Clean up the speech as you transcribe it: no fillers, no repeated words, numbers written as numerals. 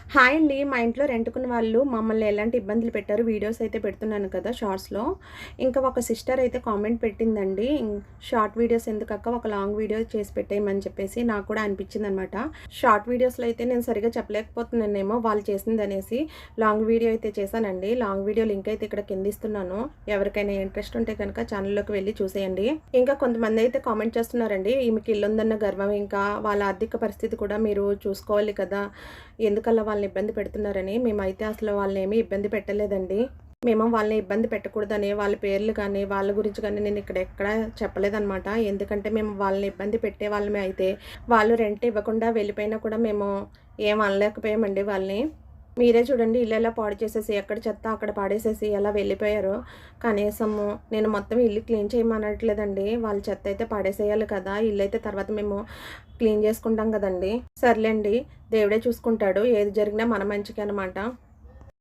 Hi అండి. మా ఇంట్లో రెంట్‌కున్న వాళ్ళు మమ్మల్ని ఎలాంటి ఇబ్బందులు పెట్టారు, వీడియోస్ అయితే పెడుతున్నాను కదా షార్ట్స్‌లో. ఇంకా ఒక సిస్టర్ అయితే కామెంట్ పెట్టిందండి. షార్ట్ వీడియోస్ ఎందుకక్క ఒక లాంగ్ వీడియో చేసి పెట్టేయమని చెప్పేసి నాకు కూడా అనిపించిందనమాట. షార్ట్ వీడియోస్‌లో అయితే నేను సరిగ్గా చెప్పలేకపోతున్నానేమో వాళ్ళు చేసిందనేసి లాంగ్ వీడియో అయితే చేశానండి. లాంగ్ వీడియో లింక్ అయితే ఇక్కడ కింద ఇస్తున్నాను. ఎవరికైనా ఇంట్రెస్ట్ ఉంటే కనుక ఛానల్‌లోకి వెళ్ళి చూసేయండి. ఇంకా కొంతమంది అయితే కామెంట్ చేస్తున్నారండి. ఈమెకి ఇల్లుందన్న గర్వం, ఇంకా వాళ్ళ ఆర్థిక పరిస్థితి కూడా మీరు చూసుకోవాలి కదా! ఎందుకలా వాళ్ళని ఇబ్బంది పెడుతున్నారని. మేమైతే అసలు వాళ్ళనేమి ఇబ్బంది పెట్టలేదండి. మేము వాళ్ళని ఇబ్బంది పెట్టకూడదని వాళ్ళ పేర్లు కానీ, వాళ్ళ గురించి కానీ నేను ఇక్కడ ఎక్కడ చెప్పలేదనమాట. ఎందుకంటే మేము వాళ్ళని ఇబ్బంది పెట్టే వాళ్ళమే అయితే, వాళ్ళు రెంట్ ఇవ్వకుండా వెళ్ళిపోయినా కూడా మేము ఏం అనలేకపోయామండి వాళ్ళని. మీరే చూడండి, ఇల్లు ఎలా పాడు చేసేసి, ఎక్కడ చెత్త అక్కడ పాడేసేసి ఎలా వెళ్ళిపోయారో. కనీసము నేను మొత్తం ఇల్లు క్లీన్ చేయమనట్లేదండి. వాళ్ళ చెత్త అయితే పడేసేయాలి కదా! ఇల్లయితే తర్వాత మేము క్లీన్ చేసుకుంటాం కదండీ! సర్లేండి, దేవుడే చూసుకుంటాడు. ఏది జరిగినా మన మంచికే అనమాట.